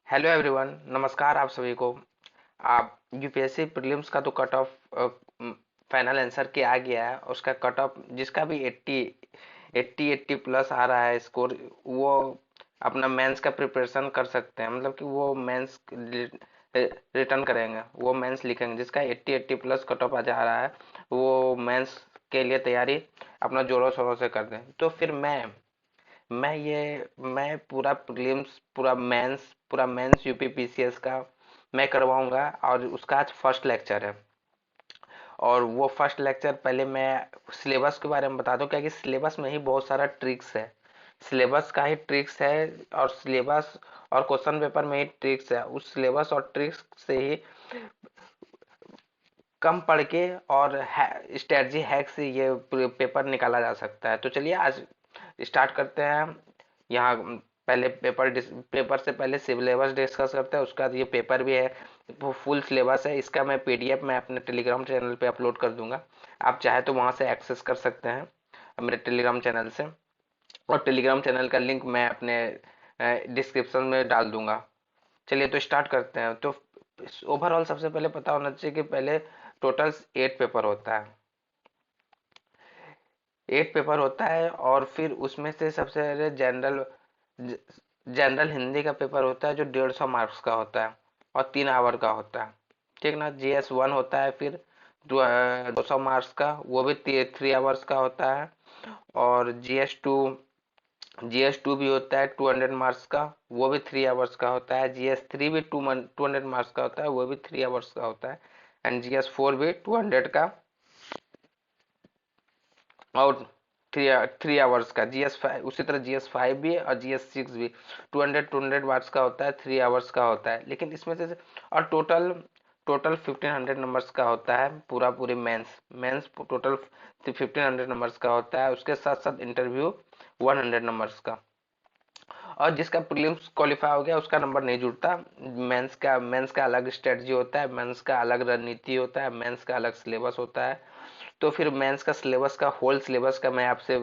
Hello everyone, नमस्कार आप सभी को। आप यूपीएससी प्रीलिम्स का तो कट ऑफ फाइनल आंसर के आ गया है। उसका कट ऑफ जिसका भी 80 प्लस आ रहा है स्कोर, वो अपना मेंस का प्रिपरेशन कर सकते हैं। मतलब कि वो मेंस रिटर्न करेंगे, वो मेंस लिखेंगे। जिसका 80 प्लस कट ऑफ आ जा रहा है वो मेंस के लिए तैयारी अपना जोरों शोरों से कर दें। तो फिर मैं पूरा प्रीलिम्स पूरा मेंस यूपी पीसीएस का मैं करवाऊंगा। और उसका आज फर्स्ट लेक्चर है। और वो फर्स्ट लेक्चर पहले मैं सिलेबस के बारे में बता दूं, क्या कि सिलेबस में ही बहुत सारा ट्रिक्स है। सिलेबस का ही ट्रिक्स है और सिलेबस और क्वेश्चन पेपर में ही ट्रिक्स है। उस सिलेबस और ट्रिक्स से ही कम पढ़ के और स्ट्रेटजी हैक से ये पेपर निकाला जा सकता है। तो चलिए आज स्टार्ट करते हैं। यहाँ पहले पेपर से पहले सिलेबस डिस्कस करते हैं। उसके बाद ये पेपर भी है, वो फुल सिलेबस है। इसका मैं पीडीएफ मैं अपने टेलीग्राम चैनल पे अपलोड कर दूंगा। आप चाहे तो वहां से एक्सेस कर सकते हैं मेरे टेलीग्राम चैनल से। और टेलीग्राम चैनल का लिंक मैं अपने डिस्क्रिप्शन में डाल दूंगा। चलिए तो स्टार्ट करते हैं। तो ओवरऑल सबसे पहले पता होना चाहिए कि पहले टोटल 8 पेपर होता है। 8 पेपर होता है और फिर उसमें से सबसे पहले जनरल हिंदी का पेपर होता है जो 150 मार्क्स का होता है और 3 आवर का होता है। ठीक ना। जीएस 1 होता है फिर 200 मार्क्स का, वो भी 3 आवर्स का होता है। और जीएस टू भी होता है 200 मार्क्स का, वो भी 3 आवर्स का होता है। जीएस 3 भी 200 मार्क्स का होता है, वो भी 3 आवर्स का होता है। एंड जीएस 4 भी 200 का और थ्री 3 आवर्स का। जीएस 5 उसी तरह जीएस 5 भी है और जीएस 6 भी 200 वाट्स का होता है, 3 आवर्स का होता है। लेकिन इसमें से और टोटल टोटल 1500 नंबर्स का होता है। पूरी मेंस मेंस टोटल 1500 नंबर्स का होता है। उसके साथ साथ इंटरव्यू 100 नंबर्स का। और जिसका प्रीलिम्स क्वालिफाई हो गया उसका नंबर नहीं जुड़ता। मेंस का अलग स्ट्रेटजी होता है, मेंस का अलग रणनीति होता है, मेंस का अलग सिलेबस होता है। तो फिर मेंस का सिलेबस का होल सिलेबस का मैं आपसे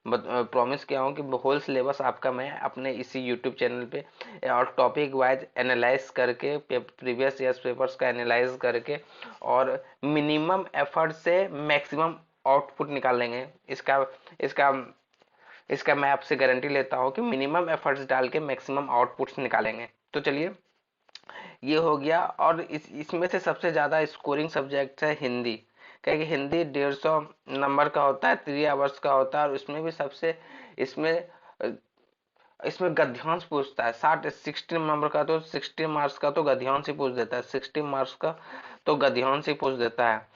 प्रॉमिस किया हूँ कि होल सिलेबस आपका मैं अपने इसी यूट्यूब चैनल पे और टॉपिक वाइज एनालाइज करके प्रीवियस ईयर्स पेपर्स का एनालाइज करके और मिनिमम एफर्ट से मैक्सिमम आउटपुट निकालेंगे। इसका इसका इसका मैं आपसे गारंटी लेता हूँ कि मिनिमम एफर्ट्स डाल के मैक्सिमम आउटपुट्स निकालेंगे। तो चलिए ये हो गया। और इसमें से सबसे ज्यादा स्कोरिंग सब्जेक्ट है हिंदी। क्या कि हिंदी 150 नंबर का होता है, 3 आवर्स का होता है। और उसमें भी सबसे इसमें इसमें गद्यांश पूछता है। 16 नंबर का तो 16 मार्क्स का तो गद्यांश ही पूछ देता है। 16 मार्क्स का तो गद्यांश ही पूछ देता है।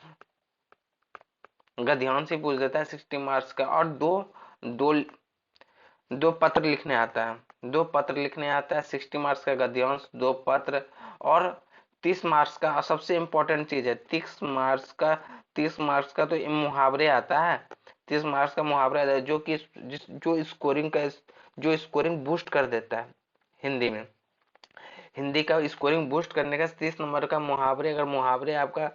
गद्यांश ही पूछ देता है 16 मार्क्स का। और दो दो दो पत्र लिखने आता है। 60 मार्क्स का गद्यांश, 2 पत्र। और 30 मार्क्स का सबसे इम्पोर्टेंट चीज है, 30 मार्क्स का तो मुहावरे आता है। 30 मार्क्स का मुहावरा आता है जो कि जो स्कोरिंग बूस्ट कर देता है। हिंदी में हिंदी का स्कोरिंग बूस्ट करने का 30 नंबर का मुहावरे। अगर मुहावरे आपका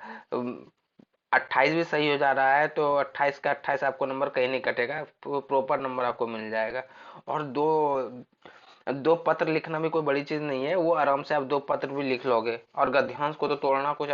28 भी सही हो जा रहा है तो 28 का 28 आपको नंबर कहीं नहीं कटेगा, प्रॉपर नंबर आपको मिल जाएगा। और दो दो पत्र लिखना भी कोई बड़ी चीज नहीं है, वो आराम से आप 2 पत्र भी लिख लोगे। और गद्यांश को तो तोड़ना कुछ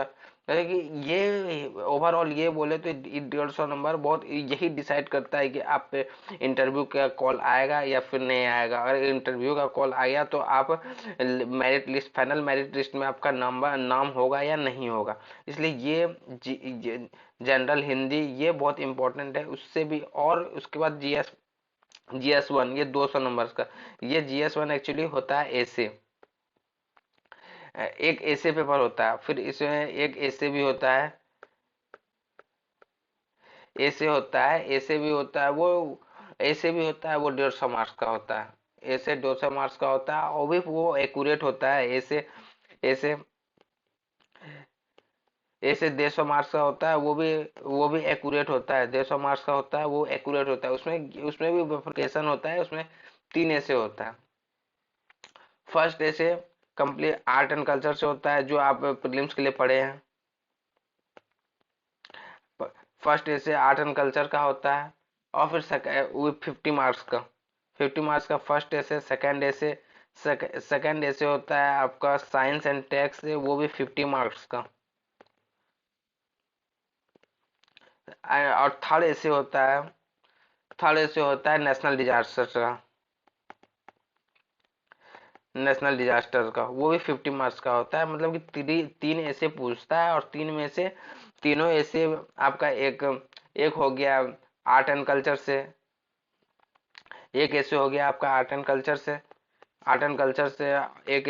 जैसे कि ये ओवरऑल ये बोले तो 150 नंबर बहुत यही डिसाइड करता है कि आप पे इंटरव्यू का कॉल आएगा या फिर नहीं आएगा। अगर इंटरव्यू का कॉल आया तो आप फाइनल मेरिट लिस्ट में आपका नाम होगा या नहीं होगा। इसलिए ये जनरल हिंदी ये बहुत इंपॉर्टेंट है। उससे भी और उसके बाद जीएस 1 ये 200 नंबर्स का। ये जीएस 1 एक्चुअली होता है ऐसे, एक ऐसे पेपर होता है। फिर इसमें एक ऐसे भी होता है, ऐसे होता है, ऐसे भी होता है वो ऐसे भी होता है, वो 150 मार्क्स का होता है। ऐसे 200 मार्क्स का होता है और भी वो एक्यूरेट होता है। ऐसे ऐसे ऐसे 150 मार्क्स का होता है, वो भी एक्यूरेट होता है। 150 मार्क्स का होता है, वो एक्यूरेट होता है। उसमें उसमें भी बिफरकेशन होता है। उसमें 3 ऐसे होता है। फर्स्ट ऐसे कंप्लीट आर्ट एंड कल्चर से होता है, जो आप प्रीलिम्स के लिए पढ़े हैं। फर्स्ट ऐसे आर्ट एंड कल्चर का होता है। और फिर वो 50 मार्क्स का 50 मार्क्स का फर्स्ट ऐसे। सेकंड ऐसे सेकंड ऐसे होता है आपका साइंस एंड टेक्स से, वो भी 50 मार्क्स का। और थर्ड ऐसे होता है नेशनल डिजास्टर का, वो भी 50 मार्क्स का होता है। मतलब कि तीन ऐसे पूछता है, और तीन में से तीनों ऐसे आपका एक एक हो गया आर्ट एंड कल्चर से, एक ऐसे हो गया आपका आर्ट एंड कल्चर से, एक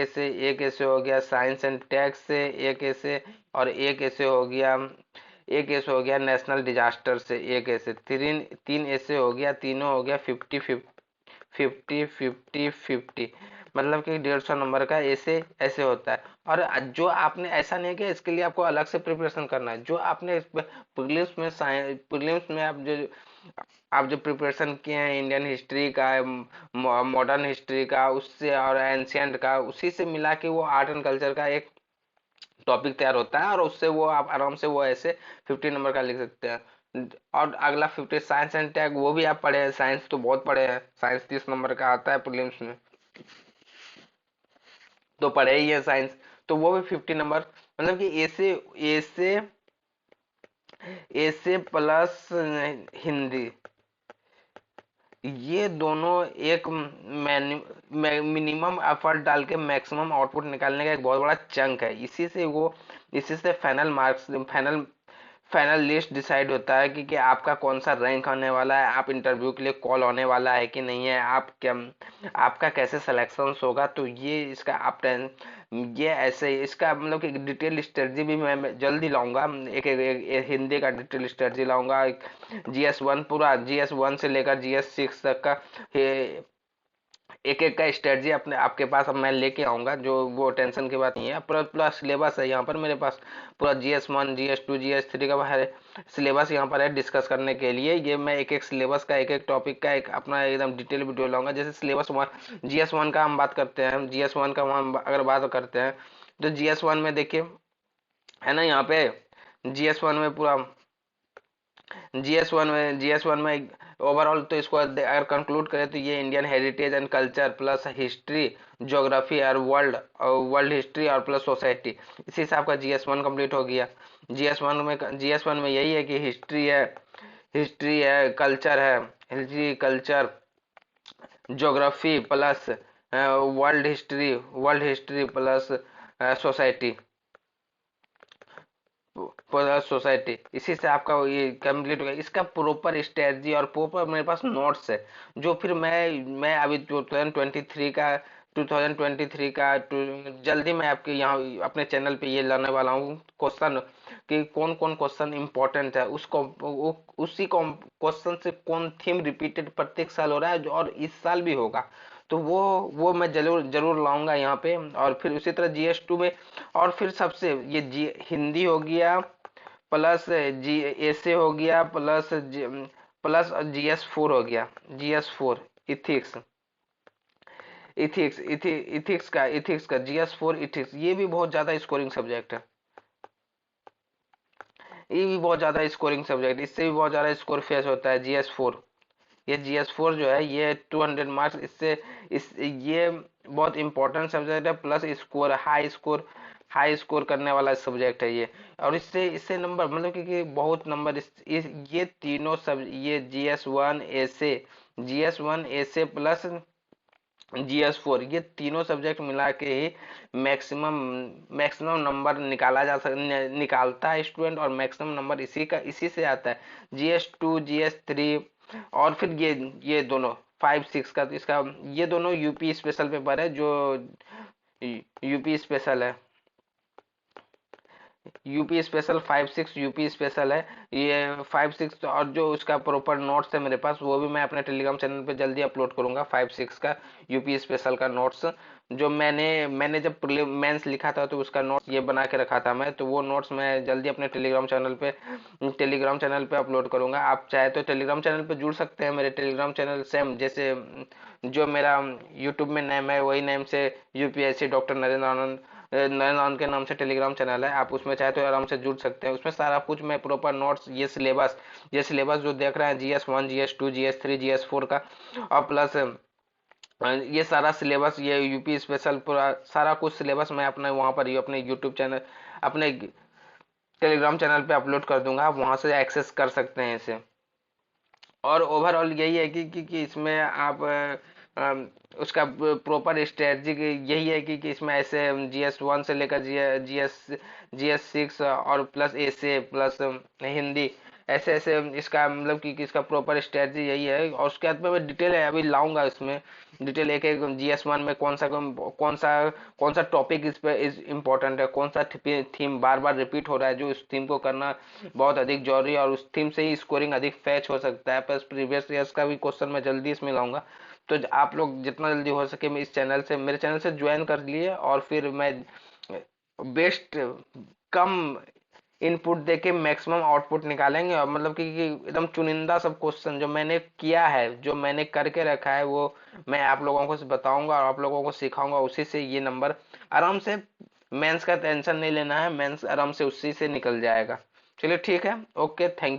ऐसे हो गया साइंस एंड टेक्स से, एक ऐसे, और एक ऐसे हो गया नेशनल डिजास्टर से, एक ऐसे, तीन तीन ऐसे हो गया, तीनों हो गया 50 50 50 50। मतलब कि 150 नंबर का ऐसे ऐसे होता है। और जो आपने ऐसा नहीं किया, इसके लिए आपको अलग से प्रिपरेशन करना है। जो आपने प्रीलिम्स में आप जो प्रिपरेशन किए हैं इंडियन हिस्ट्री का, मॉडर्न हिस्ट्री का, उससे और एंशियंट का, उसी से मिला के वो आर्ट एंड कल्चर का एक टॉपिक तैयार होता है, और उससे वो आप आराम से वो ऐसे 50 नंबर का लिख सकते हैं। और अगला 50 साइंस एंड टेक, वो भी आप पढ़े हैं, साइंस तो बहुत पढ़े हैं, साइंस 30 नंबर का आता है प्रीलिम्स में, तो पढ़े ही है साइंस, तो वो भी 50 नंबर। मतलब कि ऐसे ऐसे प्लस हिंदी, ये दोनों एक मिनिमम एफर्ट डाल के मैक्सिमम आउटपुट निकालने का एक बहुत बड़ा चंक है। इसी से फाइनल लिस्ट डिसाइड होता है कि आपका कौन सा रैंक आने वाला है, आप इंटरव्यू के लिए कॉल होने वाला है कि नहीं है, आप क्या, आपका कैसे सिलेक्शन होगा। तो ये इसका आप ये ऐसे इसका मतलब कि डिटेल स्ट्रेटजी भी मैं जल्दी लाऊंगा, एक हिंदी का डिटेल स्ट्रेटजी लाऊंगा, GS1 पूरा, GS1 से लेकर GS6 तक का एक एक का स्ट्रेटजी अपने आपके पास अब मैं लेके आऊंगा, जो वो टेंशन की बात नहीं है। पूरा पूरा सिलेबस है यहाँ पर मेरे पास, पूरा GS1 GS2 GS3 का है सिलेबस यहाँ पर है डिस्कस करने के लिए। ये मैं एक एक सिलेबस का, एक एक टॉपिक का एक अपना एकदम डिटेल वीडियो लाऊंगा। जैसे सिलेबस 1, GS1 का हम बात करते हैं, GS1 का हम अगर बात करते हैं, तो GS1 में देखिए, है ना यहाँ पे, GS1 में पूरा जीएस वन में ओवरऑल तो इसको अगर कंक्लूड करें तो ये Indian heritage and culture plus history, geography और वर्ल्ड हिस्ट्री और प्लस सोसाइटी, इसी से आपका GS1 कंप्लीट हो गया। जीएस वन में यही है कि हिस्ट्री है culture geography plus world history plus society, society, इसी से आपका ये कंप्लीट हो गया। इसका प्रॉपर स्ट्रेटजी और प्रॉपर मेरे पास नोट्स है, जो फिर मैं अभी 2023 का जल्दी मैं आपके यहाँ अपने चैनल पे ये लाने वाला हूँ क्वेश्चन, कि कौन कौन क्वेश्चन इंपॉर्टेंट है, उसी क्वेश्चन से कौन थीम रिपीटेड प्रत्येक साल हो रहा है, और इस साल भी होगा। तो वो मैं जरूर जरूर लाऊंगा यहाँ पे। और फिर उसी तरह GS2 में, और फिर सबसे ये हिंदी हो गया, प्लस जी ऐसे हो गया, प्लस GS4 हो गया, GS4 इथिक्स, इथिक्स का GS4 इथिक्स, ये भी बहुत ज्यादा स्कोरिंग सब्जेक्ट है। ये भी बहुत ज्यादा स्कोरिंग सब्जेक्ट, इससे भी बहुत ज्यादा स्कोर फेस होता है GS4। ये GS4 जो है ये 200 मार्क्स, इस ये बहुत इंपॉर्टेंट सब्जेक्ट है, प्लस हाई स्कोर करने वाला सब्जेक्ट है ये। और इससे इससे नंबर मतलब कि बहुत नंबर ये तीनों सब, ये GS1 ऐसे प्लस GS4, ये तीनों सब्जेक्ट मिला के ही मैक्सिमम मैक्सिमम नंबर निकालता है स्टूडेंट, और मैक्सिमम नंबर इसी से आता है। GS2 GS3, और फिर ये दोनों 5 6 का, तो इसका ये दोनों यूपी स्पेशल पेपर है, जो यूपी स्पेशल है, यूपी स्पेशल 5 6 यूपी स्पेशल है। ये 5 6, और जो उसका प्रॉपर नोट्स है मेरे पास, वो भी मैं अपने टेलीग्राम चैनल पे जल्दी अपलोड करूंगा, 5 6 का यूपी स्पेशल का नोट्स, जो मैंने जब मेंस लिखा था तो उसका नोट्स ये बना के रखा था मैं, तो वो नोट्स मैं जल्दी अपने टेलीग्राम चैनल पे अपलोड करूंगा। आप चाहे तो टेलीग्राम चैनल पे जुड़ सकते हैं, मेरे टेलीग्राम चैनल सेम जैसे जो मेरा यूट्यूब में नेम है, वही नेम से UPSC डॉक्टर नरेंद्र आनंद के नाम से टेलीग्राम चैनल है, आप उसमें चाहे तो आराम से जुड़ सकते हैं। उसमें सारा कुछ मैं प्रॉपर नोट्स, ये सिलेबस जो देख रहे हैं, GS1 GS2 GS3 GS4 का, और प्लस ये सारा सिलेबस, ये यूपी स्पेशल पूरा सारा कुछ सिलेबस मैं अपने वहाँ पर, ये अपने यूट्यूब चैनल, अपने टेलीग्राम चैनल पे अपलोड कर दूंगा, आप वहाँ से एक्सेस कर सकते हैं इसे। और ओवरऑल यही है कि इसमें आप उसका प्रॉपर स्ट्रेटजी यही है कि इसमें ऐसे GS1 से लेकर GS6 और प्लस ए से प्लस हिंदी, ऐसे ऐसे इसका मतलब कि इसका प्रॉपर स्ट्रेटजी यही है। और उसके बाद में मैं डिटेल है अभी लाऊंगा इसमें, डिटेल एक एक GS1 में कौन सा टॉपिक इस पे इज इम्पोर्टेंट है, कौन सा थीम बार बार रिपीट हो रहा है, जो इस थीम को करना बहुत अधिक जरूरी है, और उस थीम से ही स्कोरिंग अधिक फैच हो सकता है। प्लस प्रीवियस ईयर्स का भी क्वेश्चन मैं जल्दी इसमें लाऊंगा। तो आप लोग जितना जल्दी हो सके मैं इस चैनल से, मेरे चैनल से ज्वाइन कर लिए, और फिर मैं बेस्ट कम इनपुट देके मैक्सिमम आउटपुट निकालेंगे। और मतलब कि एकदम चुनिंदा सब क्वेश्चन जो मैंने किया है, जो मैंने करके रखा है, वो मैं आप लोगों को बताऊंगा और आप लोगों को सिखाऊंगा। उसी से ये नंबर आराम से, मेंस का टेंशन नहीं लेना है, मेंस आराम से उसी से निकल जाएगा। चलिए ठीक है, ओके, थैंक